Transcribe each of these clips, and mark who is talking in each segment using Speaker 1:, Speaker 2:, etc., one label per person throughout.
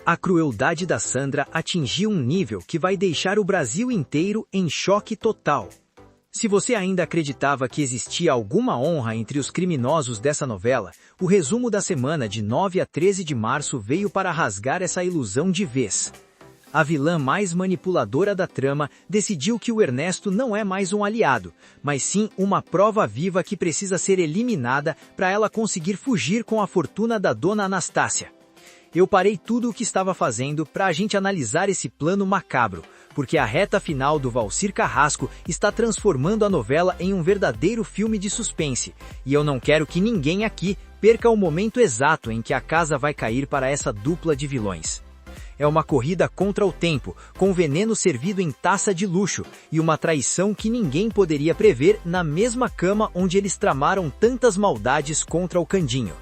Speaker 1: A crueldade da Sandra atingiu um nível que vai deixar o Brasil inteiro em choque total. Se você ainda acreditava que existia alguma honra entre os criminosos dessa novela, o resumo da semana de 9 a 13 de março veio para rasgar essa ilusão de vez. A vilã mais manipuladora da trama decidiu que o Ernesto não é mais um aliado, mas sim uma prova viva que precisa ser eliminada para ela conseguir fugir com a fortuna da dona Anastácia. Eu parei tudo o que estava fazendo para a gente analisar esse plano macabro, porque a reta final do Valcir Carrasco está transformando a novela em um verdadeiro filme de suspense, e eu não quero que ninguém aqui perca o momento exato em que a casa vai cair para essa dupla de vilões. É uma corrida contra o tempo, com veneno servido em taça de luxo, e uma traição que ninguém poderia prever na mesma cama onde eles tramaram tantas maldades contra o Candinho.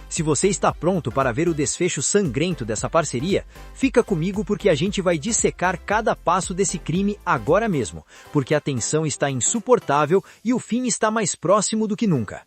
Speaker 1: Se você está pronto para ver o desfecho sangrento dessa parceria, fica comigo porque a gente vai dissecar cada passo desse crime agora mesmo, porque a tensão está insuportável e o fim está mais próximo do que nunca.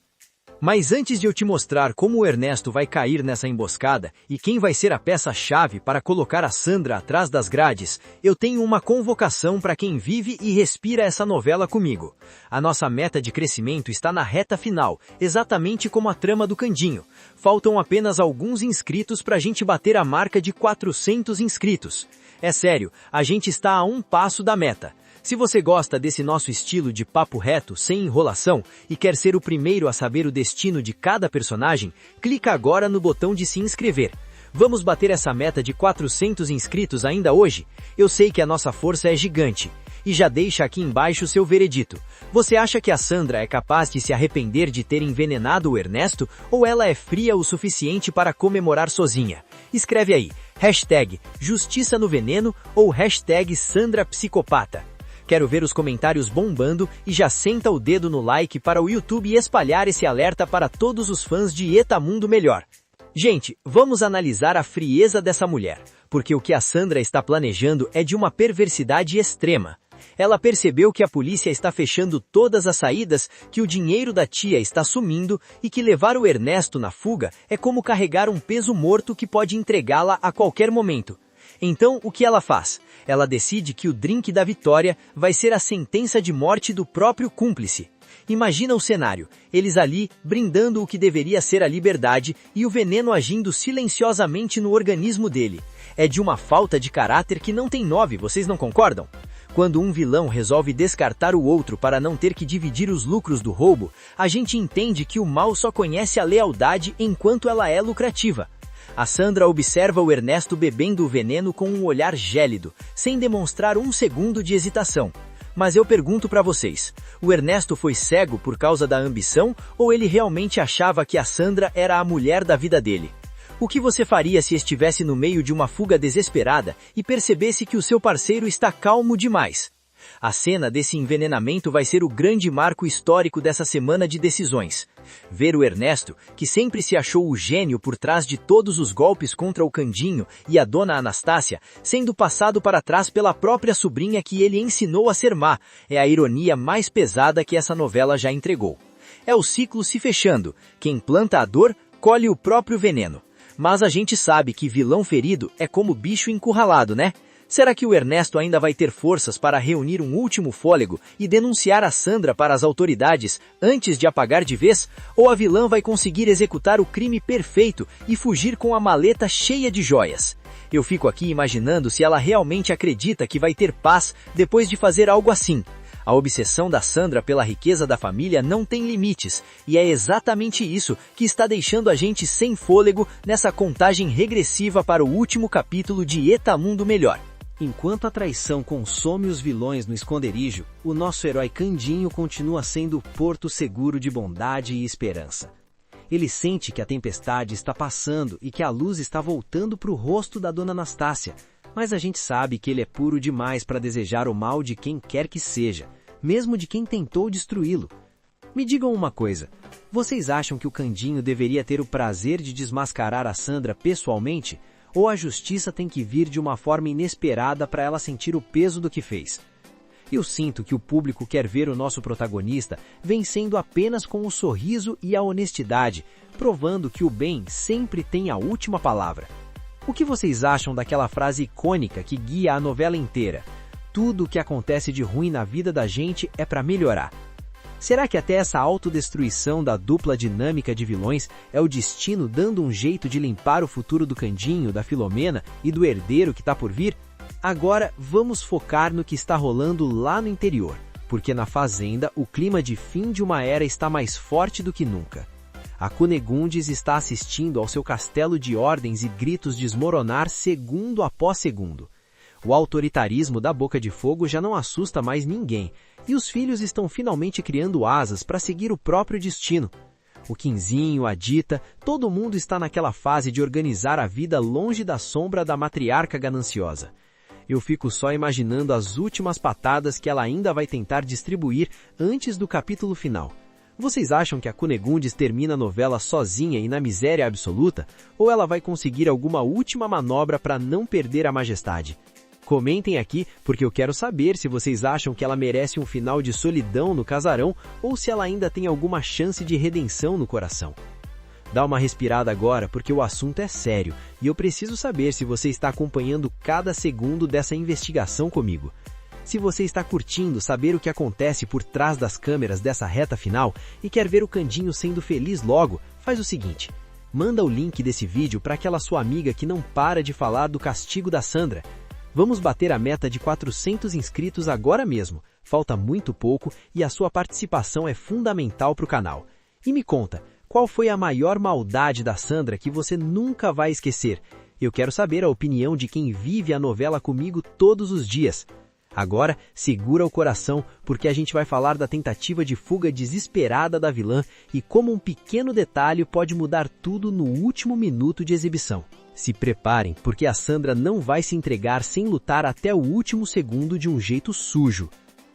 Speaker 1: Mas antes de eu te mostrar como o Ernesto vai cair nessa emboscada e quem vai ser a peça-chave para colocar a Sandra atrás das grades, eu tenho uma convocação para quem vive e respira essa novela comigo. A nossa meta de crescimento está na reta final, exatamente como a trama do Candinho. Faltam apenas alguns inscritos para a gente bater a marca de 400 inscritos. É sério, a gente está a um passo da meta. Se você gosta desse nosso estilo de papo reto, sem enrolação, e quer ser o primeiro a saber o destino de cada personagem, clica agora no botão de se inscrever. Vamos bater essa meta de 400 inscritos ainda hoje? Eu sei que a nossa força é gigante. E já deixa aqui embaixo seu veredito. Você acha que a Sandra é capaz de se arrepender de ter envenenado o Ernesto, ou ela é fria o suficiente para comemorar sozinha? Escreve aí, #Justiça no Veneno ou #Sandra Psicopata. Quero ver os comentários bombando e já senta o dedo no like para o YouTube espalhar esse alerta para todos os fãs de Eta Mundo Melhor. Gente, vamos analisar a frieza dessa mulher, porque o que a Sandra está planejando é de uma perversidade extrema. Ela percebeu que a polícia está fechando todas as saídas, que o dinheiro da tia está sumindo e que levar o Ernesto na fuga é como carregar um peso morto que pode entregá-la a qualquer momento. Então, o que ela faz? Ela decide que o drink da vitória vai ser a sentença de morte do próprio cúmplice. Imagina o cenário, eles ali, brindando o que deveria ser a liberdade e o veneno agindo silenciosamente no organismo dele. É de uma falta de caráter que não tem 9, vocês não concordam? Quando um vilão resolve descartar o outro para não ter que dividir os lucros do roubo, a gente entende que o mal só conhece a lealdade enquanto ela é lucrativa. A Sandra observa o Ernesto bebendo o veneno com um olhar gélido, sem demonstrar um segundo de hesitação. Mas eu pergunto para vocês, o Ernesto foi cego por causa da ambição ou ele realmente achava que a Sandra era a mulher da vida dele? O que você faria se estivesse no meio de uma fuga desesperada e percebesse que o seu parceiro está calmo demais? A cena desse envenenamento vai ser o grande marco histórico dessa semana de decisões. Ver o Ernesto, que sempre se achou o gênio por trás de todos os golpes contra o Candinho e a dona Anastácia, sendo passado para trás pela própria sobrinha que ele ensinou a ser má, é a ironia mais pesada que essa novela já entregou. É o ciclo se fechando. Quem planta a dor, colhe o próprio veneno. Mas a gente sabe que vilão ferido é como bicho encurralado, né? Será que o Ernesto ainda vai ter forças para reunir um último fôlego e denunciar a Sandra para as autoridades antes de apagar de vez? Ou a vilã vai conseguir executar o crime perfeito e fugir com a maleta cheia de joias? Eu fico aqui imaginando se ela realmente acredita que vai ter paz depois de fazer algo assim. A obsessão da Sandra pela riqueza da família não tem limites, e é exatamente isso que está deixando a gente sem fôlego nessa contagem regressiva para o último capítulo de Eta Mundo Melhor. Enquanto a traição consome os vilões no esconderijo, o nosso herói Candinho continua sendo o porto seguro de bondade e esperança. Ele sente que a tempestade está passando e que a luz está voltando para o rosto da dona Anastácia, mas a gente sabe que ele é puro demais para desejar o mal de quem quer que seja, mesmo de quem tentou destruí-lo. Me digam uma coisa, vocês acham que o Candinho deveria ter o prazer de desmascarar a Sandra pessoalmente? Ou a justiça tem que vir de uma forma inesperada para ela sentir o peso do que fez? Eu sinto que o público quer ver o nosso protagonista vencendo apenas com o sorriso e a honestidade, provando que o bem sempre tem a última palavra. O que vocês acham daquela frase icônica que guia a novela inteira? Tudo o que acontece de ruim na vida da gente é para melhorar. Será que até essa autodestruição da dupla dinâmica de vilões é o destino dando um jeito de limpar o futuro do Candinho, da Filomena e do herdeiro que está por vir? Agora vamos focar no que está rolando lá no interior, porque na fazenda o clima de fim de uma era está mais forte do que nunca. A Cunegundes está assistindo ao seu castelo de ordens e gritos desmoronar segundo após segundo. O autoritarismo da Boca de Fogo já não assusta mais ninguém, e os filhos estão finalmente criando asas para seguir o próprio destino. O Quinzinho, a Dita, todo mundo está naquela fase de organizar a vida longe da sombra da matriarca gananciosa. Eu fico só imaginando as últimas patadas que ela ainda vai tentar distribuir antes do capítulo final. Vocês acham que a Cunegundes termina a novela sozinha e na miséria absoluta? Ou ela vai conseguir alguma última manobra para não perder a majestade? Comentem aqui, porque eu quero saber se vocês acham que ela merece um final de solidão no casarão ou se ela ainda tem alguma chance de redenção no coração. Dá uma respirada agora, porque o assunto é sério e eu preciso saber se você está acompanhando cada segundo dessa investigação comigo. Se você está curtindo saber o que acontece por trás das câmeras dessa reta final e quer ver o Candinho sendo feliz logo, faz o seguinte: manda o link desse vídeo para aquela sua amiga que não para de falar do castigo da Sandra. Vamos bater a meta de 400 inscritos agora mesmo. Falta muito pouco e a sua participação é fundamental para o canal. E me conta, qual foi a maior maldade da Sandra que você nunca vai esquecer? Eu quero saber a opinião de quem vive a novela comigo todos os dias. Agora, segura o coração, porque a gente vai falar da tentativa de fuga desesperada da vilã e como um pequeno detalhe pode mudar tudo no último minuto de exibição. Se preparem, porque a Sandra não vai se entregar sem lutar até o último segundo de um jeito sujo.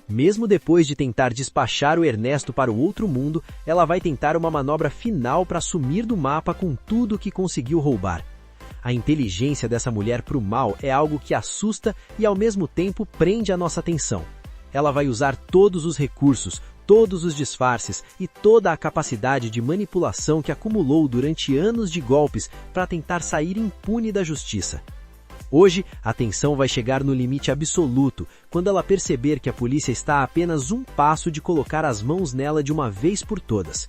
Speaker 1: Mesmo depois de tentar despachar o Ernesto para o outro mundo, ela vai tentar uma manobra final para sumir do mapa com tudo que conseguiu roubar. A inteligência dessa mulher para o mal é algo que assusta e ao mesmo tempo prende a nossa atenção. Ela vai usar todos os recursos, todos os disfarces e toda a capacidade de manipulação que acumulou durante anos de golpes para tentar sair impune da justiça. Hoje, a tensão vai chegar no limite absoluto quando ela perceber que a polícia está a apenas um passo de colocar as mãos nela de uma vez por todas.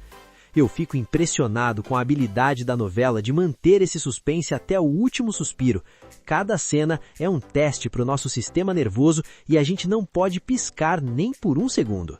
Speaker 1: Eu fico impressionado com a habilidade da novela de manter esse suspense até o último suspiro. Cada cena é um teste para o nosso sistema nervoso e a gente não pode piscar nem por um segundo.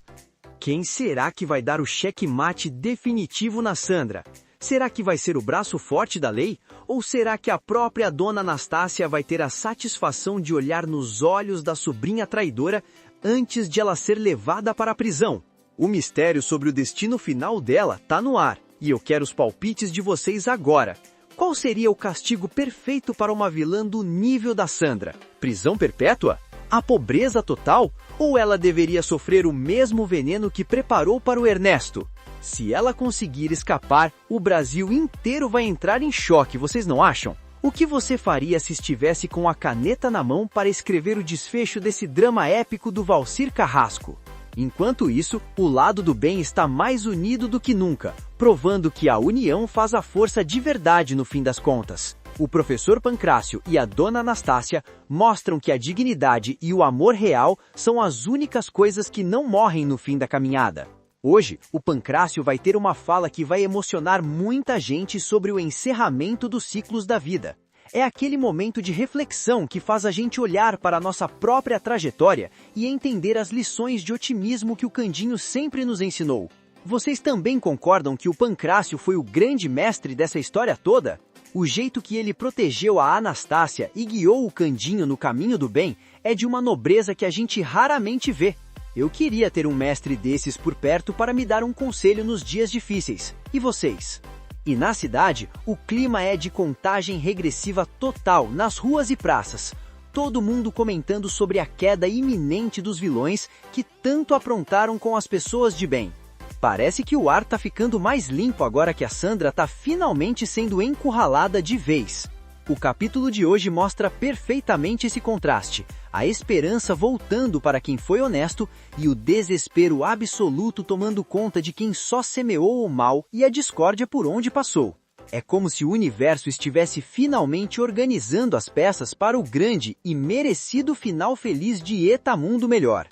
Speaker 1: Quem será que vai dar o checkmate definitivo na Sandra? Será que vai ser o braço forte da lei? Ou será que a própria dona Anastácia vai ter a satisfação de olhar nos olhos da sobrinha traidora antes de ela ser levada para a prisão? O mistério sobre o destino final dela tá no ar, e eu quero os palpites de vocês agora. Qual seria o castigo perfeito para uma vilã do nível da Sandra? Prisão perpétua? A pobreza total? Ou ela deveria sofrer o mesmo veneno que preparou para o Ernesto? Se ela conseguir escapar, o Brasil inteiro vai entrar em choque, vocês não acham? O que você faria se estivesse com a caneta na mão para escrever o desfecho desse drama épico do Valcir Carrasco? Enquanto isso, o lado do bem está mais unido do que nunca, provando que a união faz a força de verdade no fim das contas. O professor Pancrácio e a dona Anastácia mostram que a dignidade e o amor real são as únicas coisas que não morrem no fim da caminhada. Hoje, o Pancrácio vai ter uma fala que vai emocionar muita gente sobre o encerramento dos ciclos da vida. É aquele momento de reflexão que faz a gente olhar para a nossa própria trajetória e entender as lições de otimismo que o Candinho sempre nos ensinou. Vocês também concordam que o Pancrácio foi o grande mestre dessa história toda? O jeito que ele protegeu a Anastácia e guiou o Candinho no caminho do bem é de uma nobreza que a gente raramente vê. Eu queria ter um mestre desses por perto para me dar um conselho nos dias difíceis. E vocês? E na cidade, o clima é de contagem regressiva total nas ruas e praças. Todo mundo comentando sobre a queda iminente dos vilões que tanto aprontaram com as pessoas de bem. Parece que o ar tá ficando mais limpo agora que a Sandra tá finalmente sendo encurralada de vez. O capítulo de hoje mostra perfeitamente esse contraste, a esperança voltando para quem foi honesto e o desespero absoluto tomando conta de quem só semeou o mal e a discórdia por onde passou.
Speaker 2: É como se o universo estivesse finalmente organizando as peças para o grande e merecido final feliz de Etamundo Melhor.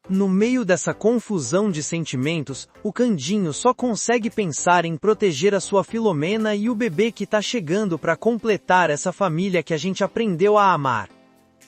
Speaker 1: No meio dessa confusão de sentimentos, o Candinho só consegue pensar em proteger a sua Filomena e o bebê que tá chegando para completar essa família que a gente aprendeu a amar.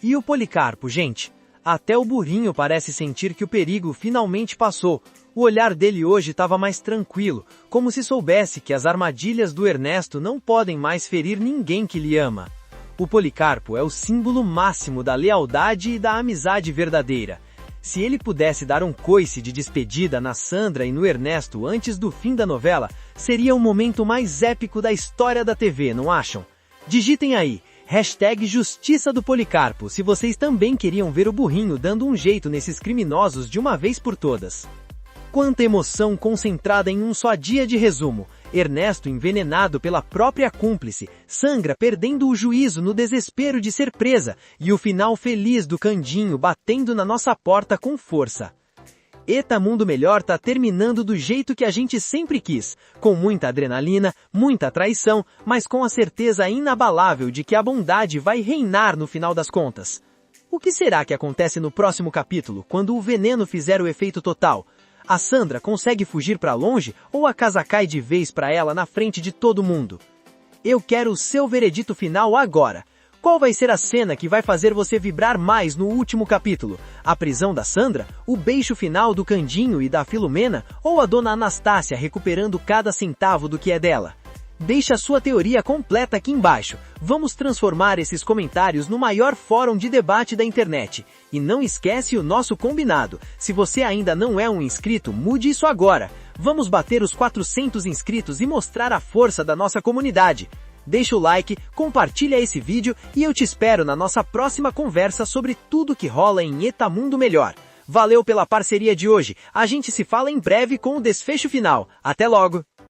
Speaker 1: E o Policarpo, gente? Até o burrinho parece sentir que o perigo finalmente passou. O olhar dele hoje estava mais tranquilo, como se soubesse que as armadilhas do Ernesto não podem mais ferir ninguém que lhe ama. O Policarpo é o símbolo máximo da lealdade e da amizade verdadeira. Se ele pudesse dar um coice de despedida na Sandra e no Ernesto antes do fim da novela, seria o momento mais épico da história da TV, não acham? Digitem aí, #Justiça do Policarpo, se vocês também queriam ver o burrinho dando um jeito nesses criminosos de uma vez por todas. Quanta emoção concentrada em um só dia de resumo. Ernesto envenenado pela própria cúmplice, Sandra perdendo o juízo no desespero de ser presa, e o final feliz do Candinho batendo na nossa porta com força. Etamundo Melhor tá terminando do jeito que a gente sempre quis, com muita adrenalina, muita traição, mas com a certeza inabalável de que a bondade vai reinar no final das contas. O que será que acontece no próximo capítulo, quando o veneno fizer o efeito total? A Sandra consegue fugir para longe ou a casa cai de vez para ela na frente de todo mundo? Eu quero o seu veredito final agora. Qual vai ser a cena que vai fazer você vibrar mais no último capítulo? A prisão da Sandra? O beijo final do Candinho e da Filomena? Ou a dona Anastácia recuperando cada centavo do que é dela? Deixe a sua teoria completa aqui embaixo. Vamos transformar esses comentários no maior fórum de debate da internet. E não esquece o nosso combinado. Se você ainda não é um inscrito, mude isso agora. Vamos bater os 400 inscritos e mostrar a força da nossa comunidade. Deixa o like, compartilha esse vídeo e eu te espero na nossa próxima conversa sobre tudo que rola em Etamundo Melhor. Valeu pela parceria de hoje. A gente se fala em breve com o desfecho final. Até logo!